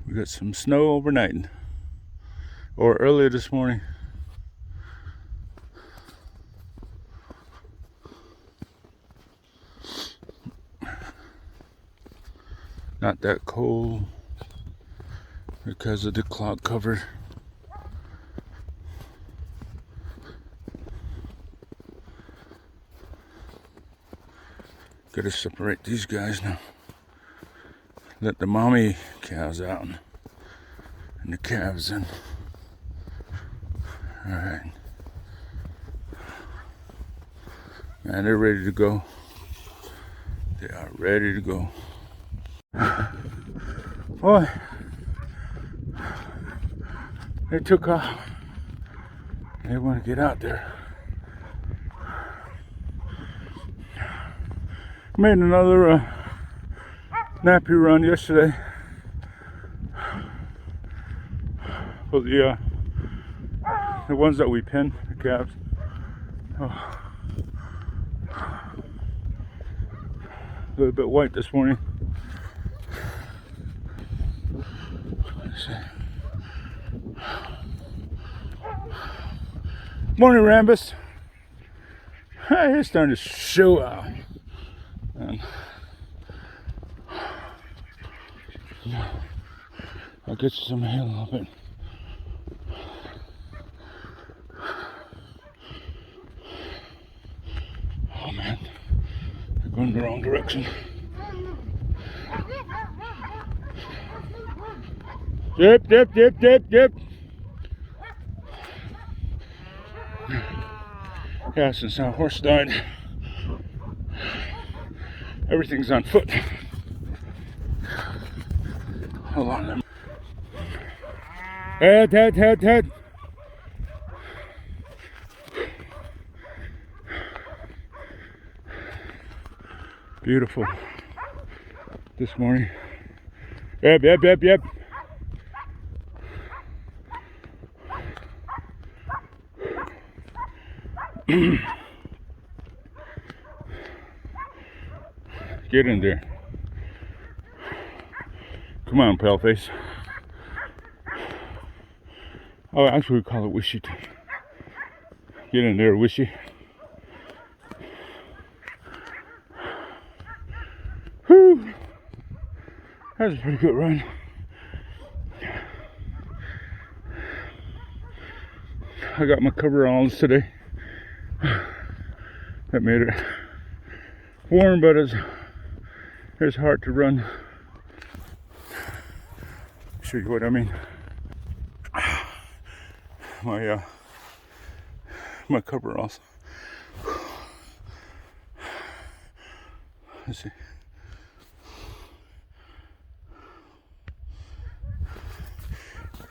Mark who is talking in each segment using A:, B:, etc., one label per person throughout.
A: We got some snow overnight, or earlier this morning. Not that cold because of the cloud cover. Gotta separate these guys now. Let the mommy cows out and the calves in. Alright. Man, they're ready to go. They are ready to go. Boy, they took off. They want to get out there. Made another nappy run yesterday for the ones that we pin, the calves. Oh. A little bit white this morning. Let's see. Morning, Rambus. Hey, it's starting to show out. And I'll get you some hair a little bit. Oh man, they're going the wrong direction. Dip. Yeah, since our horse died, everything's on foot. Hold on. Head. Beautiful this morning. Yep. Get in there. Come on, paleface. Oh, actually we call it Wishy. Get in there, Wishy. Whew. That was a pretty good run. I got my coveralls today. That made it warm, but it's hard to run. Show you what I mean. My coveralls. Let's see.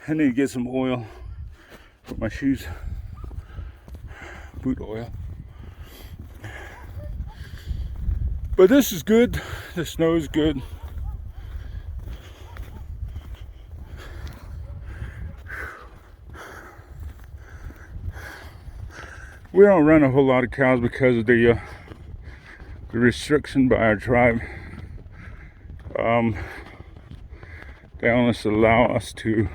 A: I need to get some oil for my shoes. Boot oil. But this is good. The snow is good. We don't run a whole lot of cows because of the restriction by our tribe. They only allow us to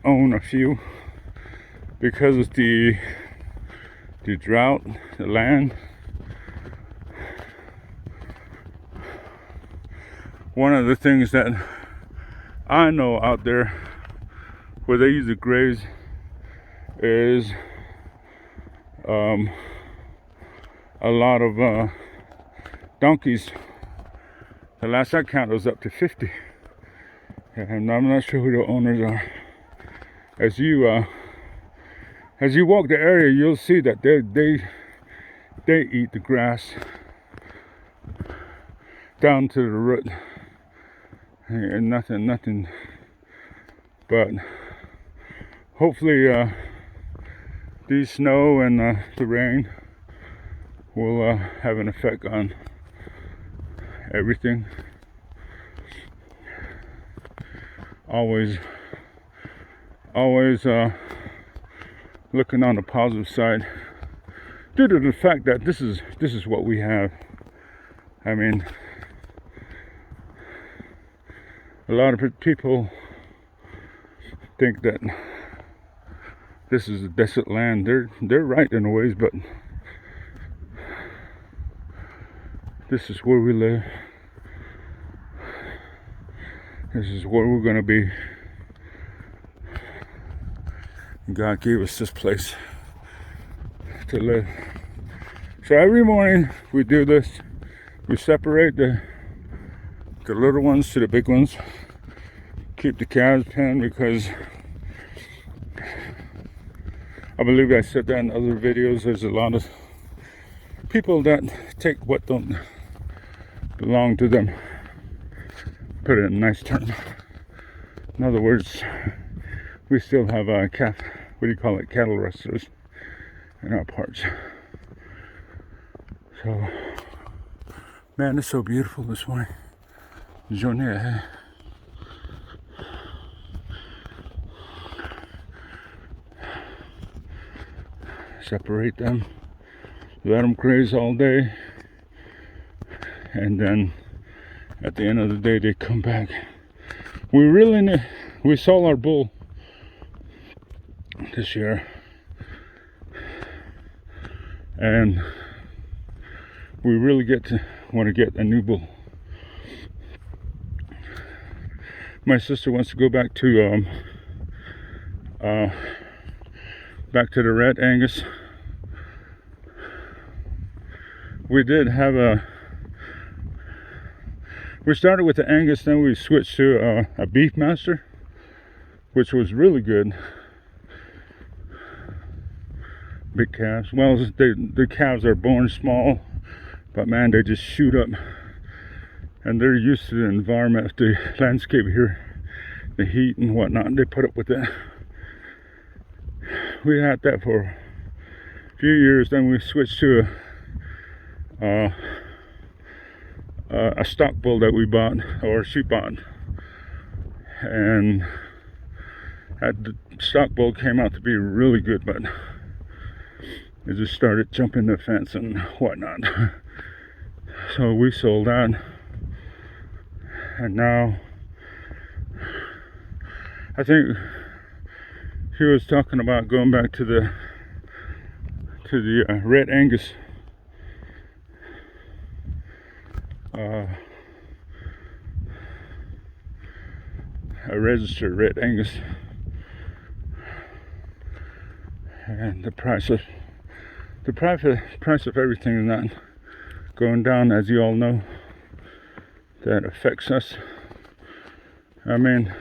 A: own a few because of the drought, the land. One of the things that I know out there where they use to graze is a lot of donkeys. The last I counted was up to 50. And I'm not sure who the owners are. As you walk the area, you'll see that they eat the grass down to the root, and nothing. But hopefully, the snow and the rain will have an effect on everything. Always looking on the positive side, due to the fact that this is what we have. I mean, A lot of people think that this is a desolate land. They're right in a ways, but this is where we live. This is where we're gonna be. God gave us this place to live. So every morning we do this. We separate the little ones to the big ones. Keep the calves penned because I believe I said that in other videos. There's a lot of people that take what don't belong to them. Put it in a nice term. In other words, we still have calf, what do you call it, cattle rustlers in our parts. So, man, it's so beautiful this morning. Journey ahead. Separate them, let them graze all day, and then at the end of the day they come back. We sold our bull this year, and we really want to get a new bull. My sister wants to go back to the Red Angus. We started with the Angus, then we switched to a Beef Master, which was really good. Big calves. Well, the calves are born small, but man, they just shoot up. And they're used to the environment, the landscape here, the heat and whatnot. They put up with that. We had that for a few years, then we switched to a stock bull that we bought, or she bought, and the stock bull came out to be really good, but it just started jumping the fence and whatnot. So we sold that, and now I think he was talking about going back to the Red Angus. A registered Red Angus, and the price of everything is not going down, as you all know. That affects us. I mean,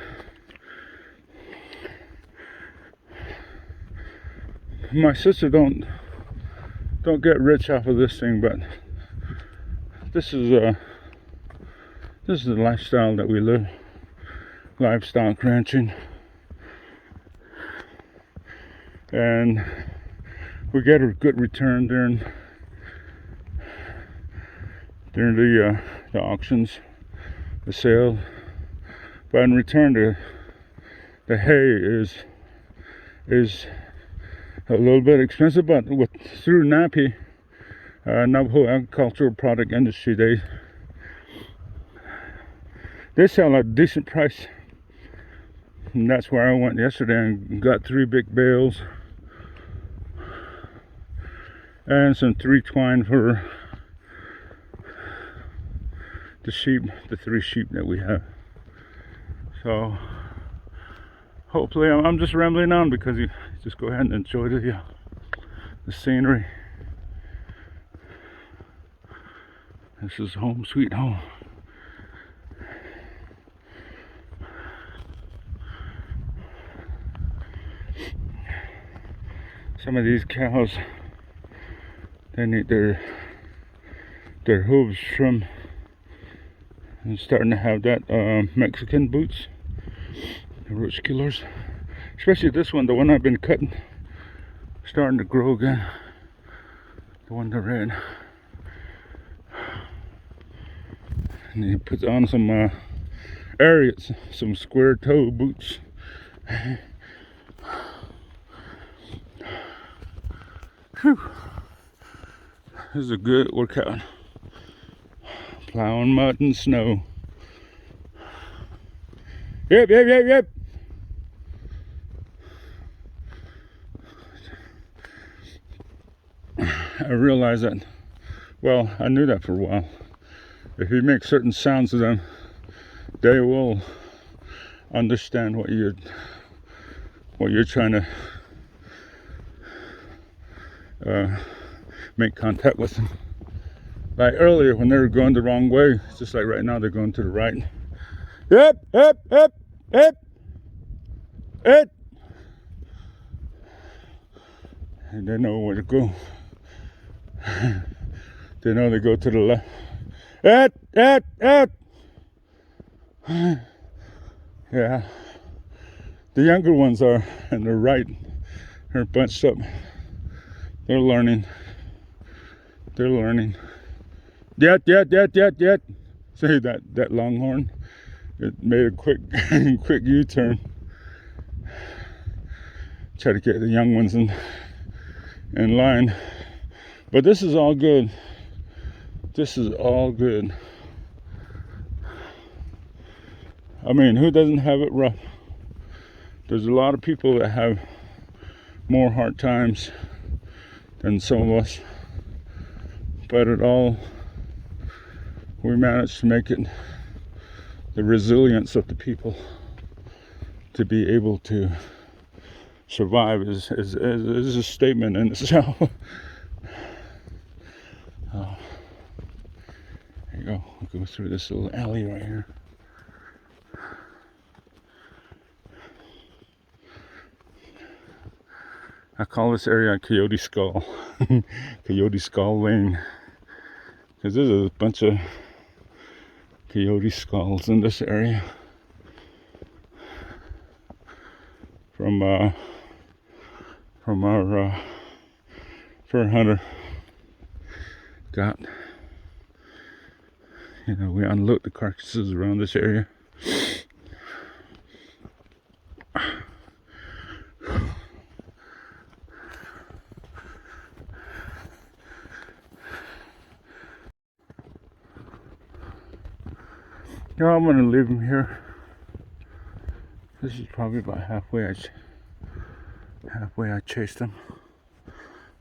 A: my sister don't get rich off of this thing, but this is the lifestyle that we live. Livestock ranching, and we get a good return during the auctions, the sale. But in return, the hay is a little bit expensive. But through NAPI, Navajo Agricultural Product Industry, they sell at a decent price. And that's where I went yesterday and got 3 big bales and some 3 twine for the sheep, the 3 sheep that we have. So hopefully, I'm just rambling on because you just go ahead and enjoy the scenery. This is home sweet home. Some of these cows, they need their hooves trimmed. And starting to have that Mexican boots, the roach killers. Especially this one, the one I've been cutting, starting to grow again. The one, the red. And he puts on some Ariats, some square toe boots. Whew. This is a good workout. Plowing mud and snow. Yep, yep, yep, yep. I realized that, well, I knew that for a while. If you make certain sounds to them, they will understand what you're trying to make contact with them. Like earlier when they were going the wrong way, just like right now they're going to the right. Yep, yep, yep, yep, yep. And they know where to go. They know they go to the left. Yeah. The younger ones are, and they're right. They're bunched up. They're learning. They're learning. Yet. Say that longhorn. It made a quick U-turn. Try to get the young ones in line. But this is all good. This is all good. I mean, who doesn't have it rough? There's a lot of people that have more hard times than some of us. But it all, we managed to make it. The resilience of the people to be able to survive is a statement in itself. Oh, there you go. We'll go through this little alley right here. I call this area Coyote Skull. Coyote Skull Lane. Because there's a bunch of coyote skulls in this area. From our fur hunter got, we unload the carcasses around this area. I'm gonna leave them here. This is probably about halfway I chased them,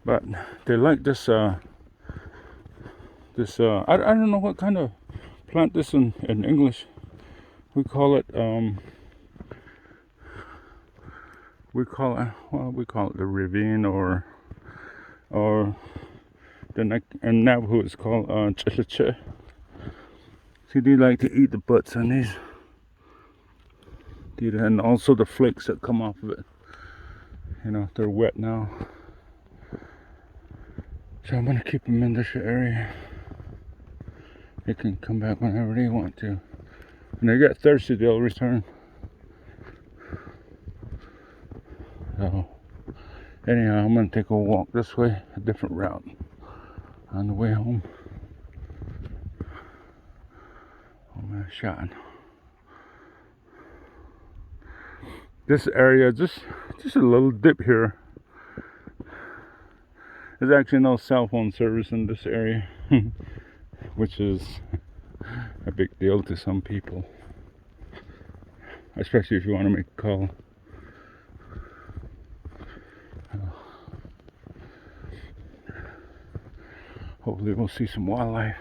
A: but they like this I don't know what kind of plant this in English. We call it the ravine, or in Navajo it's called Ahxe'hee. See, they like to eat the butts on these. And also the flakes that come off of it. They're wet now. So I'm going to keep them in this area. They can come back whenever they want to. When they get thirsty, they'll return. So, anyhow, I'm going to take a walk this way, a different route on the way home. Oh man, shot. This area, just a little dip here. There's actually no cell phone service in this area, which is a big deal to some people, especially if you want to make a call. Hopefully we'll see some wildlife.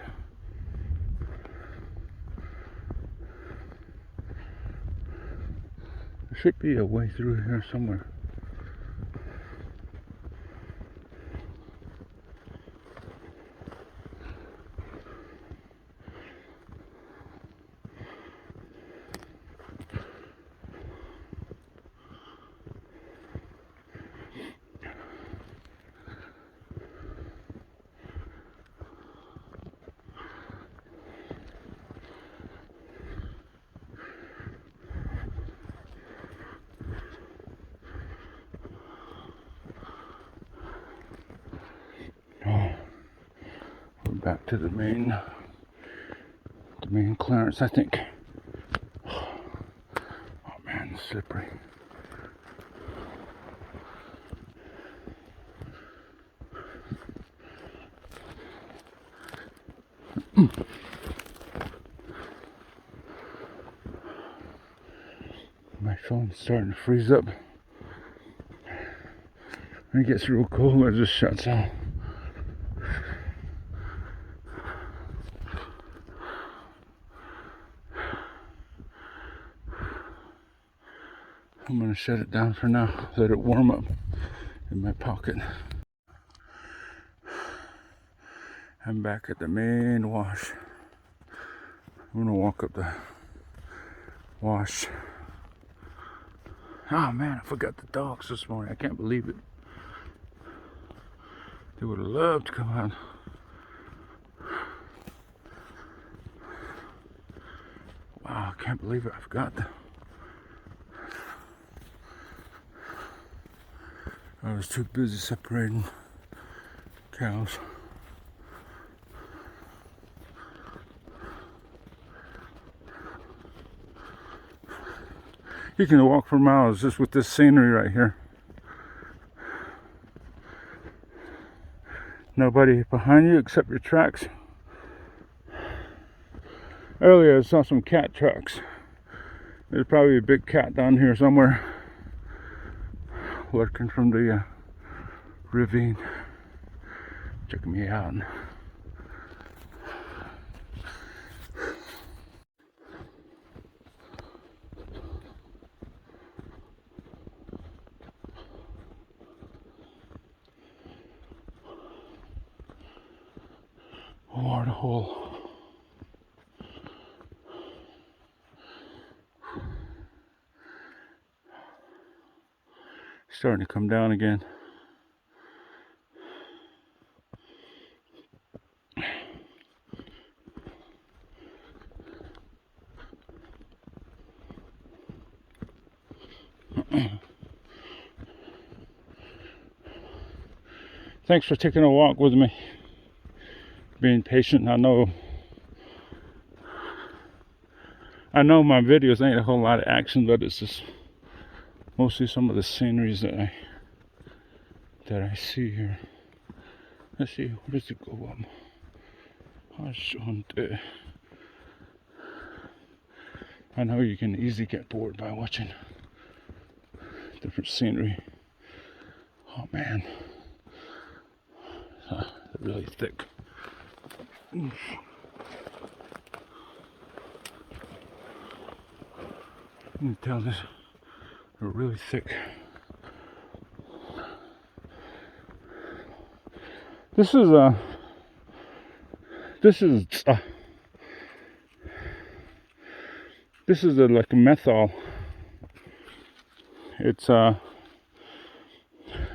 A: There should be a way through here somewhere. Back to the main clearance, I think. Oh man, it's slippery. phone's starting to freeze up. When it gets real cold, it just shuts off. I'm gonna shut it down for now, let it warm up in my pocket. I'm back at the main wash. I'm gonna walk up the wash. Oh man, I forgot the dogs this morning. I can't believe it. They would have loved to come out. Wow, I can't believe it. I forgot them. I was too busy separating cows. You can walk for miles just with this scenery right here. Nobody behind you except your tracks. Earlier I saw some cat tracks. There's probably a big cat down here somewhere, lurking from the ravine, checking me out. Water hole. Starting to come down again. Thanks for taking a walk with me. Being patient. I know my videos ain't a whole lot of action, but it's just mostly some of the sceneries that I see here. Let's see, where does it go up? Ahxe'hee. I know you can easily get bored by watching different scenery. Oh man, they're really thick. Oof. You can tell this, they're really thick. This is like a methyl. It's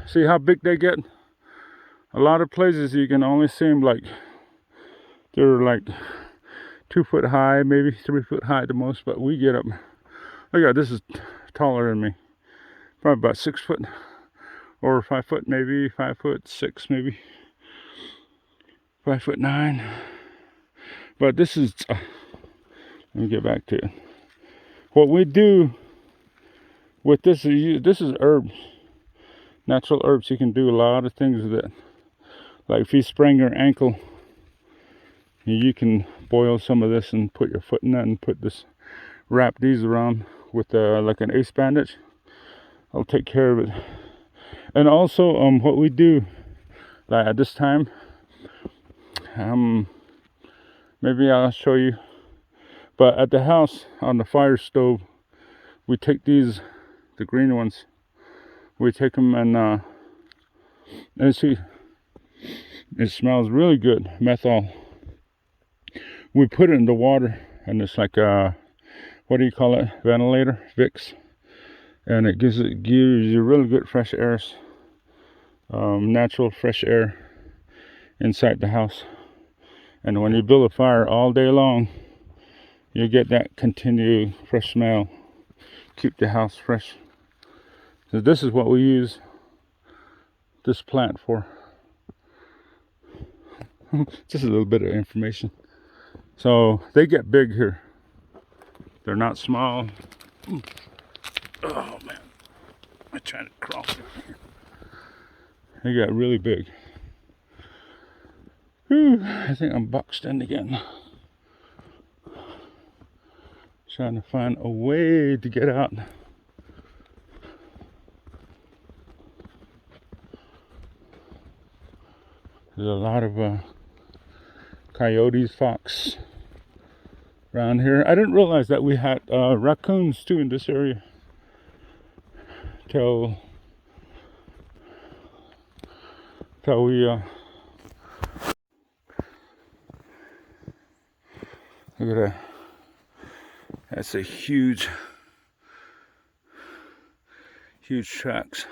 A: see how big they get? A lot of places you can only see them like they're like 2 foot high, maybe 3 foot high at the most, but we get up. Look at this, is taller than me. Probably about 6 foot or 5 foot, maybe 5'6", maybe 5'9". But this is let me get back to it. What we do with this is herbs, natural herbs. You can do a lot of things with it. Like if you sprain your ankle, you can boil some of this and put your foot in that and put this, wrap these around with like an ace bandage. I'll take care of it. And also what we do, like at this time, maybe I'll show you, but at the house on the fire stove, we take these, the green ones, we take them and see, it smells really good, menthol. We put it in the water and it's like what do you call it, ventilator, Vicks, and it gives you really good fresh air, natural fresh air inside the house. And when you build a fire all day long, you get that continued fresh smell, keep the house fresh. So this is what we use this plant for. Just a little bit of information. So they get big here. They're not small. Oh man, I'm trying to crawl. They got really big. Whew, I think I'm boxed in again. Trying to find a way to get out There's a lot of coyotes, fox around here. I didn't realize that we had raccoons too in this area till we look at that. That's a huge tracks.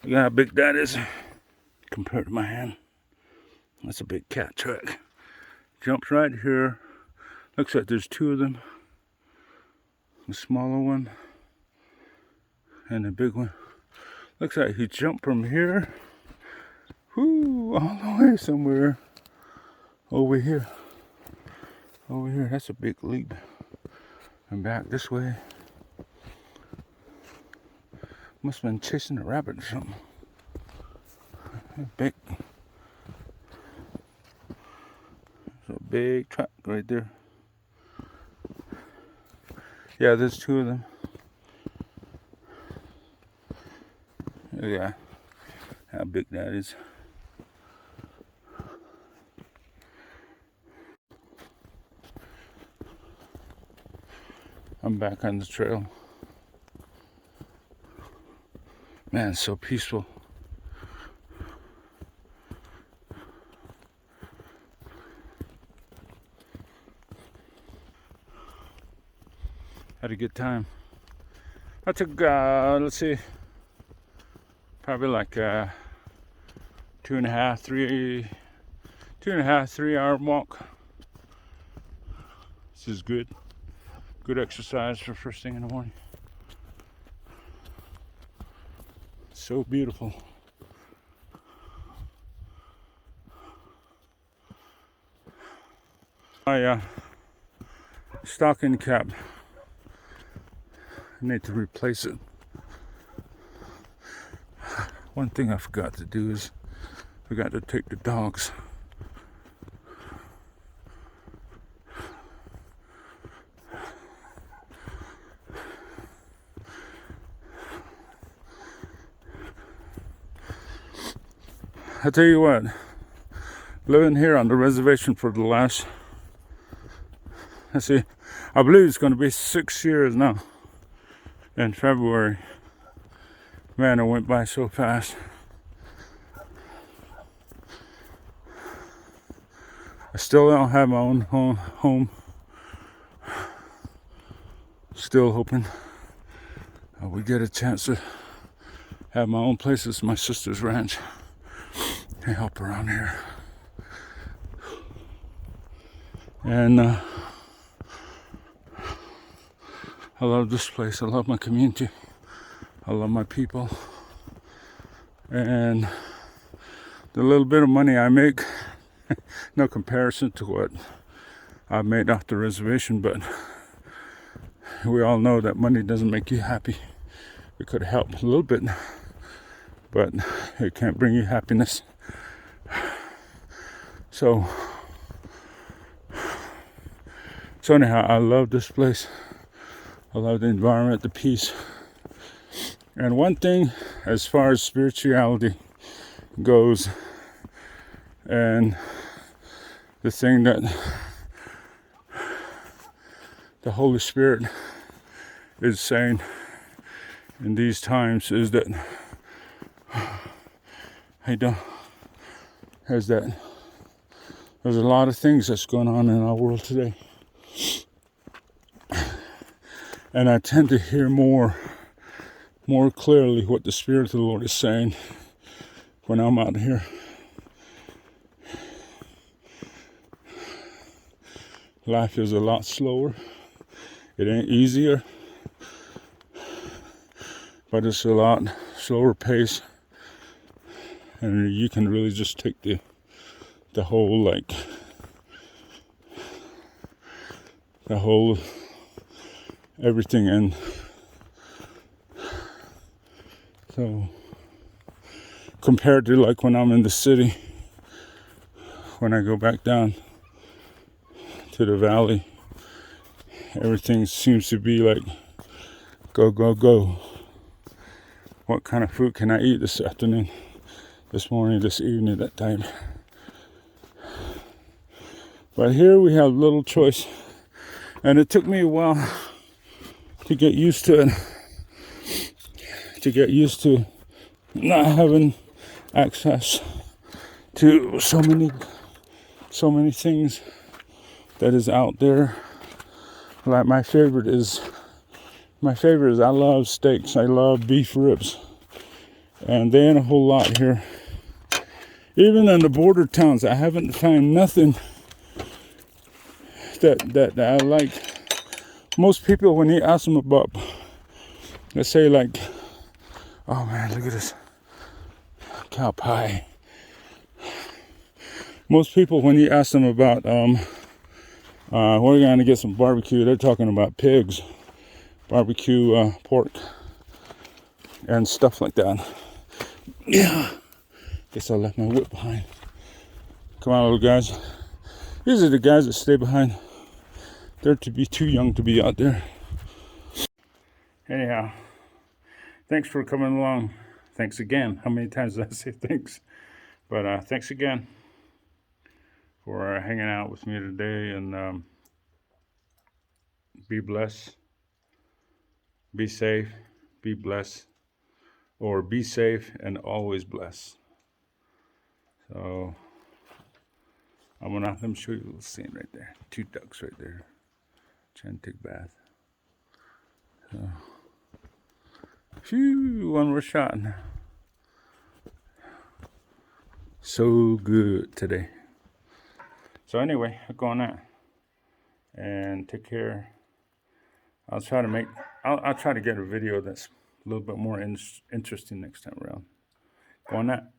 A: Look at how big that is compared to my hand. That's a big cat track. Jumps right here. Looks like there's two of them. The smaller one and the big one. Looks like he jumped from here, whoo, all the way somewhere over here. Over here, that's a big leap. And back this way. Must have been chasing a rabbit or something. Big. There's a big track right there. Yeah, there's two of them. Yeah, how big that is. I'm back on the trail. Man, it's so peaceful. Had a good time. I took, let's see, probably like 2.5, 3 hour walk. This is good. Good exercise for first thing in the morning. So beautiful. My stocking cap, I need to replace it. One thing I forgot to do is I forgot to take the dogs. I tell you what, living here on the reservation for the last, let's see, I believe it's going to be 6 years now in February. Man, it went by so fast. I still don't have my own home. Still hoping I would get a chance to have my own place. It's my sister's ranch. I help around here. And I love this place. I love my community. I love my people. And the little bit of money I make, no comparison to what I made off the reservation, but we all know that money doesn't make you happy. It could help a little bit, but it can't bring you happiness. So anyhow, I love this place. I love the environment, the peace. And one thing, as far as spirituality goes, and the thing that the Holy Spirit is saying in these times is that there's a lot of things that's going on in our world today. And I tend to hear more clearly what the Spirit of the Lord is saying when I'm out here. Life is a lot slower. It ain't easier, but it's a lot slower pace. And you can really just take the whole everything in. So compared to like when I'm in the city, when I go back down to the valley, everything seems to be like go, go, go. What kind of food can I eat this afternoon, this morning, this evening, that time? But here we have little choice. And it took me a while to get used to it. To get used to not having access to so many things that is out there. Like my favorite is I love steaks. I love beef ribs. And they ain't a whole lot here. Even in the border towns, I haven't found nothing that I like. Most people, when you ask them about, let's say like, oh man, look at this cow pie. Most people, when you ask them about, we're going to get some barbecue, they're talking about pigs, barbecue pork, and stuff like that. Yeah. Guess I left my whip behind. Come on, little guys. These are the guys that stay behind. They're to be too young to be out there. Anyhow, thanks for coming along. Thanks again. How many times did I say thanks? But thanks again for hanging out with me today. And be blessed. Be safe. Be blessed. Or be safe and always blessed. So I'm gonna let me show you a little scene right there. 2 ducks right there, trying to take a bath. So, phew, one more shot. So good today. So anyway, I'll go on that and take care. I'll try to get a video that's a little bit more interesting next time around. Go on that.